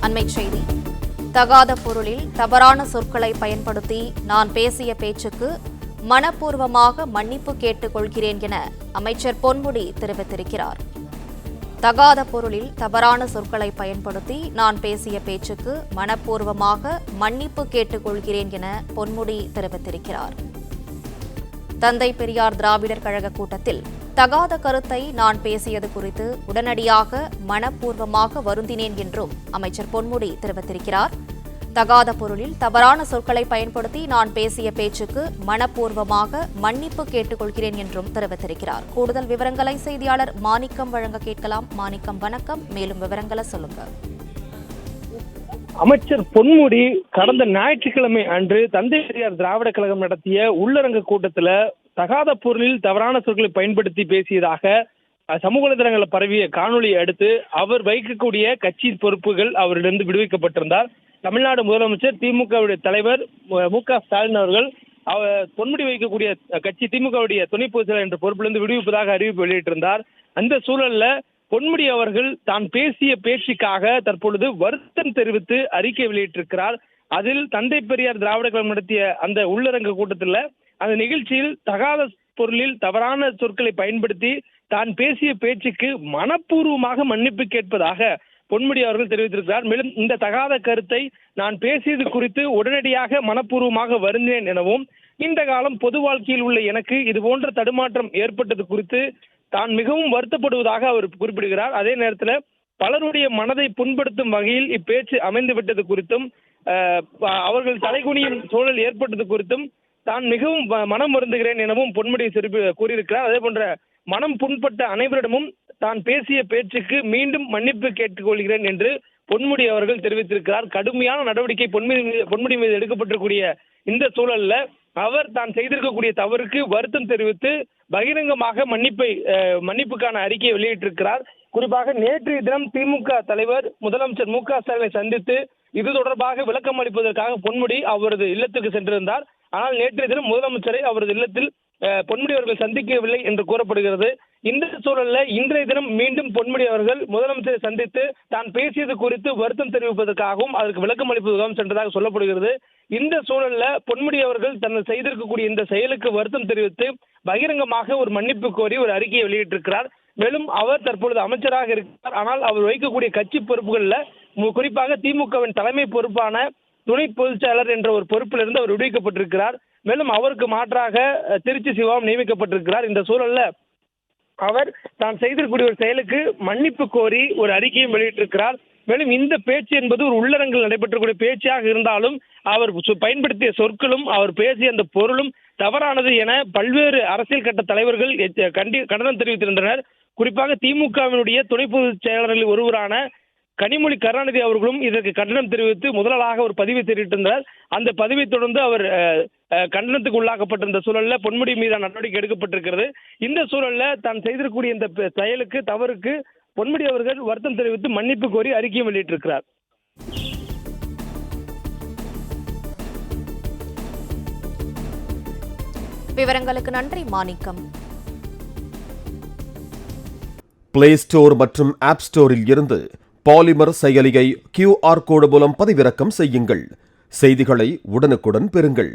அண்மைச் செய்தி. தகாத பொருளில் தவறான சொற்களை பயன்படுத்தி நான் பேசிய பேச்சுக்கு மனப்பூர்வமாக மன்னிப்பு கேட்டுக் கொள்கிறேன் என அமைச்சர் பொன்முடி தெரிவித்திருக்கிறார். தகாத பொருளில் தவறான சொற்களை பயன்படுத்தி நான் பேசிய பேச்சுக்கு மனப்பூர்வமாக மன்னிப்பு கேட்டுக் கொள்கிறேன் என பொன்முடி தெரிவித்திருக்கிறார். தந்தை பெரியார் திராவிடர் கழக கூட்டத்தில் தகாத கருத்தை நான் பேசியது குறித்து உடனடியாக மனப்பூர்வமாக வருந்தினேன் என்றும் அமைச்சர் பொன்முடி தெரிவித்திருக்கிறார். தகாத பொருளில் தவறான சொற்களை பயன்படுத்தி நான் பேசிய பேச்சுக்கு மனப்பூர்வமாக மன்னிப்பு கேட்டுக் கொள்கிறேன் என்றும் தெரிவித்திருக்கிறார். கூடுதல் விவரங்களை செய்தியாளர் மாணிக்கம் வழங்க கேட்கலாம். மாணிக்கம், வணக்கம். மேலும் விவரங்களை சொல்லுங்க. அமைச்சர் பொன்முடி கடந்த ஞாயிற்றுக்கிழமை அன்று தந்தை பெரியார் திராவிட கழகம் நடத்திய உள்ளரங்க கூட்டத்தில் தகாத பொருளில் தவறான சொற்களை பயன்படுத்தி பேசியதாக சமூக வலைதளங்களில் பரவிய காணொலியை அடுத்து அவர் வைக்கக்கூடிய கட்சி பொறுப்புகள் அவரிடமிருந்து விடுவிக்கப்பட்டிருந்தார். தமிழ்நாடு முதலமைச்சர் திமுகவுடைய தலைவர் மு.க. ஸ்டாலின் அவர்கள் பொன்முடி வைக்கக்கூடிய கட்சி திமுகவுடைய துணை பொதுச் செயலர் என்ற பொறுப்பிலிருந்து விடுவிப்பதாக அறிவிப்பு வெளியிட்டிருந்தார். அந்த சூழல்ல பொன்முடி அவர்கள் தான் பேசிய பேச்சுக்காக தற்பொழுது வருத்தம் தெரிவித்து அறிக்கை வெளியிட்டிருக்கிறார். அதில் தந்தை பெரியார் திராவிட கழகம் நடத்திய அந்த உள்ளரங்க கூட்டத்தில் அந்த நிகழ்ச்சியில் தகாத பொருளில் தவறான சொற்களை பயன்படுத்தி தான் பேசிய பேச்சுக்கு மனப்பூர்வமாக மன்னிப்பு கேட்பதாக பொன்முடி அவர்கள் தெரிவித்திருக்கிறார். மேலும் இந்த தகாத கருத்தை நான் பேசியது குறித்து உடனடியாக மனப்பூர்வமாக வருந்தினேன் எனவும், இந்த காலம் பொது வாழ்க்கையில் உள்ள எனக்கு இதுபோன்ற தடுமாற்றம் ஏற்பட்டது குறித்து தான் மிகவும் வருத்தப்படுவதாக அவர் குறிப்பிடுகிறார். அதே நேரத்தில் பலருடைய மனதை புண்படுத்தும் வகையில் இப்பேச்சு அமைந்து விட்டது குறித்தும் அவர்கள் தலைகுனியும் சூழல் ஏற்பட்டது குறித்தும் தான் மிகவும் மனம் வருந்துகிறேன் எனவும் பொன்முடி கூறியிருக்கிறார். அதே போன்ற மனம் புண்பட்ட அனைவரிடமும் தான் பேசிய பேச்சுக்கு மீண்டும் மன்னிப்பு கேட்டுக்கொள்கிறேன் என்று பொன்முடி அவர்கள் தெரிவித்திருக்கிறார். கடுமையான நடவடிக்கை பொன்முடி மீது எடுக்கப்பட்டிருக்கூடிய இந்த சூழல்ல அவர் தான் செய்திருக்கக்கூடிய தவறுக்கு வருத்தம் தெரிவித்து பகிரங்கமாக மன்னிப்புக்கான அறிக்கையை வெளியிட்டிருக்கிறார். குறிப்பாக நேற்றைய தினம் திமுக தலைவர் முதலமைச்சர் மு.க. ஸ்டாலினை சந்தித்து இது தொடர்பாக விளக்கம் அளிப்பதற்காக பொன்முடி அவரது இல்லத்துக்கு சென்றிருந்தார். ஆனால் நேற்றைய தினம் முதலமைச்சரை அவரது இல்லத்தில் பொன்முடி அவர்கள் சந்திக்கவில்லை என்று கூறப்படுகிறது. இந்த சூழல்ல இன்றைய தினம் மீண்டும் பொன்முடி அவர்கள் முதலமைச்சரை சந்தித்து தான் பேசியது குறித்து வருத்தம் தெரிவிப்பதற்காகவும் அதற்கு விளக்கம் அளிப்பதற்காகவும் சென்றதாக சொல்லப்படுகிறது. இந்த சூழல்ல பொன்முடி அவர்கள் தன்னை செய்திருக்கக்கூடிய இந்த செயலுக்கு வருத்தம் தெரிவித்து பகிரங்கமாக ஒரு மன்னிப்பு கோரி ஒரு அறிக்கையை வெளியிட்டிருக்கிறார். மேலும் அவர் தற்பொழுது அமைச்சராக இருக்கிறார். ஆனால் அவர் வைக்கக்கூடிய கட்சி பொறுப்புகள்ல குறிப்பாக திமுகவின் தலைமை பொறுப்பான துணை பொதுச் செயலர் என்ற ஒரு பொறுப்பிலிருந்து அவர் விடுவிக்கப்பட்டிருக்கிறார். மேலும் அவருக்கு மாற்றாக திருச்சி சிவாவும் நியமிக்கப்பட்டிருக்கிறார். இந்த சூழல்ல அவர் தான் செய்திருக்கக்கூடிய ஒரு செயலுக்கு மன்னிப்பு கோரி ஒரு அறிக்கையும் வெளியிட்டிருக்கிறார். மேலும் இந்த பேச்சு என்பது ஒரு உள்ளரங்கில் நடைபெற்றக்கூடிய பேச்சாக இருந்தாலும் அவர் பயன்படுத்திய சொற்களும் அவர் பேசிய அந்த பொருளும் தவறானது என பல்வேறு அரசியல் கட்ட தலைவர்கள் கண்டனம் தெரிவித்திருந்தனர். குறிப்பாக திமுகவினுடைய துணை பொதுச் செயலாளர்களில் ஒருவரான கனிமொழி கருணாநிதி அவர்களும் இதற்கு கண்டனம் தெரிவித்து முதலாக ஒரு பதிவை தெரிவித்திருந்தார். அந்த பதிவை தொடர்ந்து அவர் கண்டனத்துக்கு உள்ளாக்கப்பட்டிருந்த சூழல்ல பொன்முடி மீதான நடவடிக்கை எடுக்கப்பட்டிருக்கிறது. இந்த சூழல்ல தான் செய்திருக்கக்கூடிய இந்த செயலுக்கு தவறுக்கு பொன்முடி அவர்கள் வருத்தம் தெரிவித்து மன்னிப்பு கோரி அறிக்கையும் வெளியிட்டிருக்கிறார். விவரங்களுக்கு நன்றி மாணிக்கம். பிளே ஸ்டோர் மற்றும் ஆப் ஸ்டோரில் இருந்து பாலிமர் செயலியை QR கோடு மூலம் பதிவிறக்கம் செய்யுங்கள். செய்திகளை உடனுக்குடன் பெறுங்கள்.